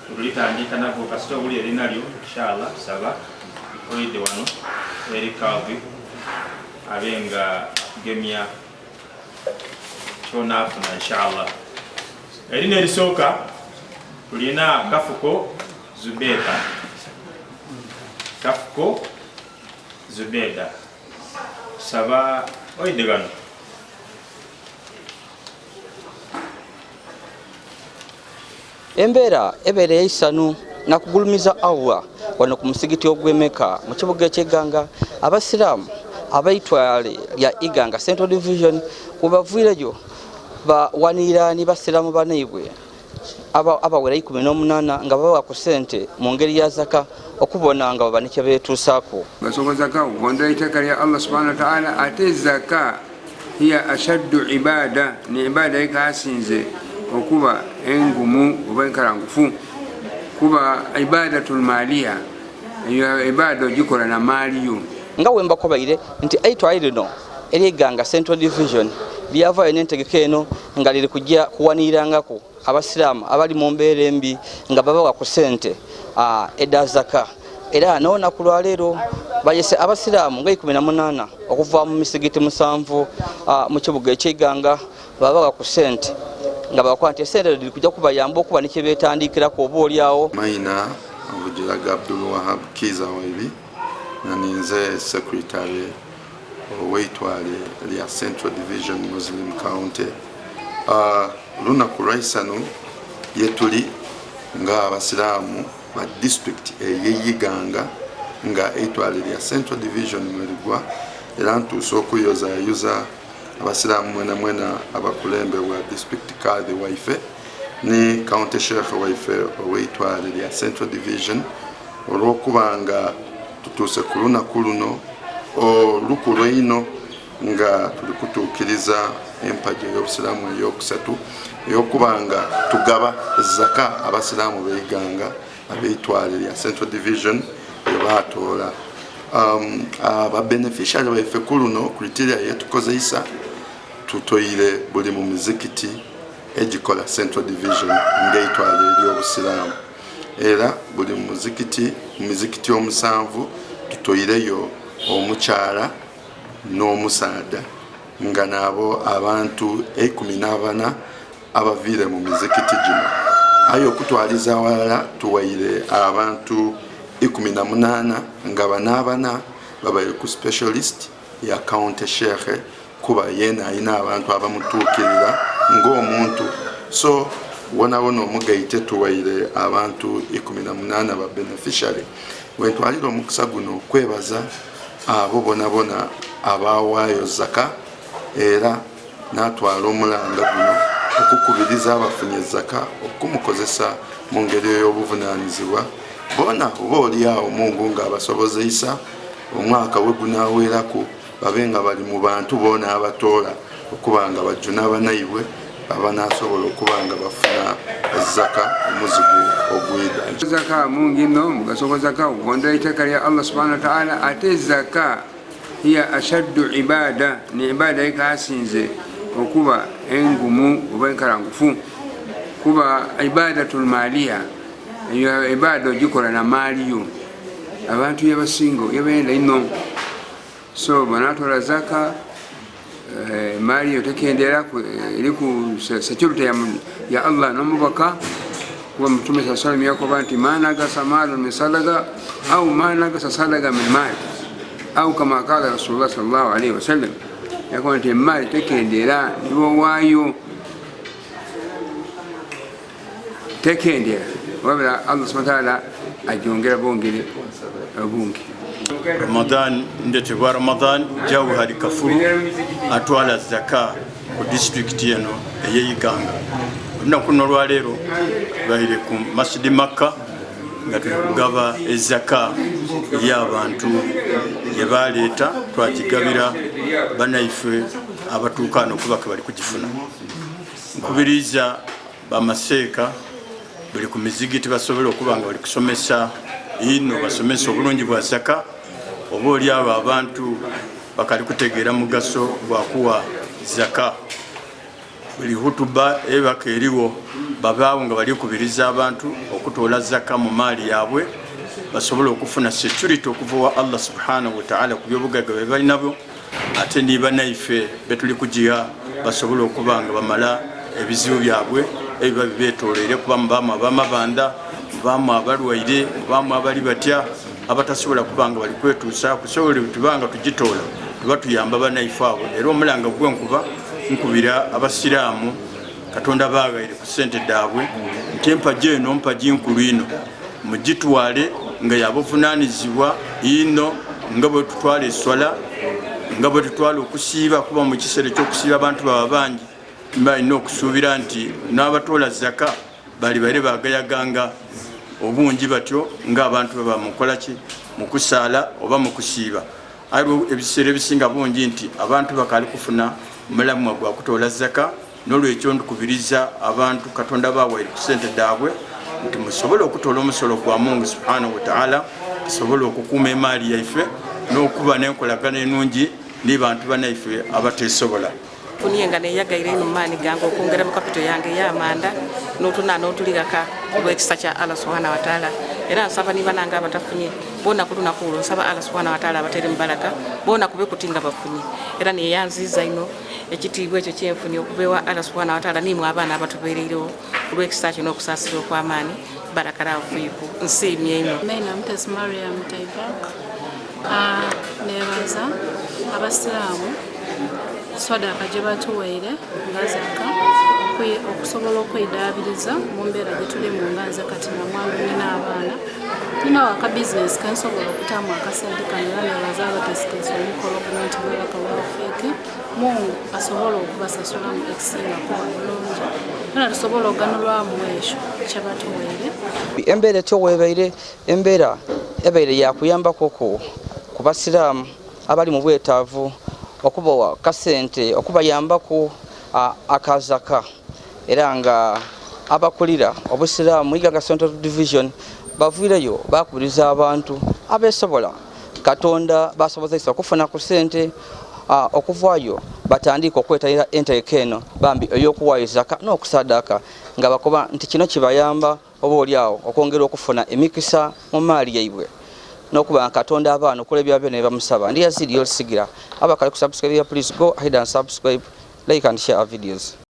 tulitandika nako kasita buli erinalyo inshallah saba oide wano eri kavi abenga gemia chona afuna inshallah. Erina erisoka tulina Kafuko Zubeda. Kafuko Zubeda saba oide gano. Embera ebere isanu nakugulumiza Allah wano ku musigiti ogw'Emeka mu kibuga ky'Eganga abasiramu abaitwale lya Iganga Central Division kubavuirejo ba wanirani basiramu banaibwe abawera 18 nga bawa ku sente mu ngeri ya zaka okubona nga babanike betusako basoboza zaka ugonda itaka lya Allah subhanahu wa ta'ala ate zaka hiya ashaddu ibada ni ibada ikasinze okuba engumu oba enkarangufu kuba ibadatul maliya iyo ibada gikola na maliyo nga wemba kobaire nti aitwaire no eri Iganga Central Division byava enentegeke eno nga liri kujja kuwanirangako abasiramu abali mu mbeere embi nga babawa ku sente edazaka era naona kulwalero bayese abasiramu nga 18 okuva mu misigiti 7 mu kibuga eky'Iganga babawa ku sente nga bakwante sente liri kujja kubayamba okuba ne kyebetandikira ko oboolyawo Maina Abujiraga Abdul Wahab Kiza Waibi na ninze secretary weitwale lya Central Division Muslim County. Luna kuraisano yetuli nga abasiramu ba district ey'Iganga nga eitwale lya Central Division mwerigwa era ntuso okuyoza abasiramu mwena abakulembe wa district kadhi waife ni county sheikh waife weitwale lya Central Division olwokubanga tutuse kuluna kuluno olukulweino nga tulikutukiriza empaje y'obusiramu eyokusatu eyokubanga tugaba zaka abasiramu beiganga abeitwale lya Central Division ebatola aba beneficiary baife kuluno criteria yetukozeisa tutoire buli mu muzikiti ejikola Central Division ngeitwale ery'obusiramu era buli muzikiti omusanvu tutoireyo omukyala n'omusaada nga nabo abantu 14 abavire mu mizikiti gino ayo kutwaliza wala tuwaire abantu 18 nga banabana babaye ku specialist ya county sheikh kuba yena ina abantu abamutukirira ng'omuntu so wona omugaite tuwaire abantu 18 ba beneficiary wentwalira omukisa guno kwebaza abo bona abawayo zaka era natwala omulanga guno okukubiriza abafunye zaka okumukozesa mu ngeri y'obuvunanyizibwa bona oba oliawo Mungu nga abasobozeisa omwaka we gunaweerako babenga bali mu bantu bona abatoola okubanga bajjuna abanaibwe abanasobola okubanga bafuna zaka omuzigu ogwida zaka mungino mugasobola zaka ugonda itaka lya Allah subhanahu wa ta'ala ate zaka hiya ashaddu ibada ni ibada ikasinze okuba engumu oba enkarangufu kuba ibadatul maliya iyo ibada gikola na maliyo abantu yabasingo yabenda ino so banatola zaka mali yotekendera iliku security ya Allah nomubaka kwa mtume sallallahu alayhi wasallam yako banti managa samalu min sadaqa au managa sadaqa min mali au kama kala Rasulullah sallallahu alayhi wasallam yako banti mali tekendera niwo wayo tekendera wabla Allah subhanahu wa ta'ala ajongera bongere abungi Ramadan ndetebwa Ramadan Jawhari Kafuru atwala zaka ku district yeno ey'Iganga nakuno lwalero bahire ku Masjid Makka nga tugaba ezaka y'abantu yebaleta twakigabira banaife abatukano kuba bali kugifuna nkubiriza bamaseeka bali ku mizigiti basobola okubanga bali kusomesa ino basomesa obulungi bwa zaka oba oli abo abantu bakali kutegeera mugaso gwa kuwa zaka buli hutuba ebaka eriwo babaawo nga bali kubiriza abantu okutoola zaka mu maali yaabwe basobole okufuna security okuva wa Allah subhanahu wa ta'ala ku byobugagga bye balinabyo ate niba naife betuli kujiha basobole okuba nga bamala ebizibu byabwe ebiba bibetoolere kuba mubaamu abamabanda mubaamu abalwaire mubaamu abali batya abatasobola kuba nga bali kwetuusa kusobole tubanga tugitoola tuba tuyamba banaife abo era omulanga gwenkuba nkubira abasiraamu katonda baagaire ku ssente daabwe nti empagi eno mpagi nkulu ino mugitwale nga yabuvunaanizibwa ino nga bwe tutwala eswala nga bwe tutwala okusiiba kuba mu kiseera ekyokusiiba abantu baba bangi balina okusuubira nti n'abatoola zaka bali bale bagayaganga obungi batyo ng'abantu baba mukolaki mu kusaala oba mu kusiiba aliwo ebiseera ebisinga bungi nti abantu bakali kufuna mulamwa gwa kutoola zaka n'olwekyo ndikubiriza abantu katonda bawaire ku ssente daabwe nti musobole okutoola omusolo gwa Mungu subhanahu wa ta'ala tusobole okukuuma emaali yaife n'okuba n'enkolagana ennungi n'abantu banaife abateesobola kuniyenga neyagaire ino maani gange okwongera mu kapito yange ey'amanda n'otuna n'otuliraka olw'ekisa kya Allah subhanahu wa ta'ala era nsaba niba nange abatafunye boona ku lunaku olwo nsaba Allah subhanahu wa ta'ala abatere mu baraka boona kube kutinga bafunye era neyanziza ino ekitiibwa ekyo kyenfunye okubewa Allah subhanahu wa ta'ala nimwe abaana abatubeereirewo olw'ekisa kino okusaasira okw'amaani barakaraafuiku nsiimye ino Maina Mutesi Mariam Taibak nebaza abasiraamu swadaka gye batuweire nga zaka okusobola okwedaabiriza mu mbeera gye tulimu nga nze kati namwangu nina abaana nina waka bizinesi kensobola okutaamu akasente kano era nebaza abatesikesi omukolo guno nti baraka bwafeeke Mungu asobola okubasasulamu ekisinga kuba bulungi era tusobola oganulwamu ekyo kye batuweire embeera etyoweebaire embeera ebaire yakuyambako ku basiraamu abali mu bwetaavu okubawa kasente okubayambaku akazaka era nga abakulira obusiraamu Iganga Central Division baviireyo bakubiriza abantu abesobola katonda basobozesa okufuna ku ssente okuvaayo batandika okwetalira enteeka eno bambi ey'okuwaayo zaka n'okusaddaaka nga bakoba nti kino kibayamba oba oliawo okwongera okufuna emikisa mu maali yaibwe n'okuba katonda abaana okola ebyabyo ne bamusaba ndi Yazidi Olisigira abakali ku subscribe please go ahead and subscribe, like and share our videos.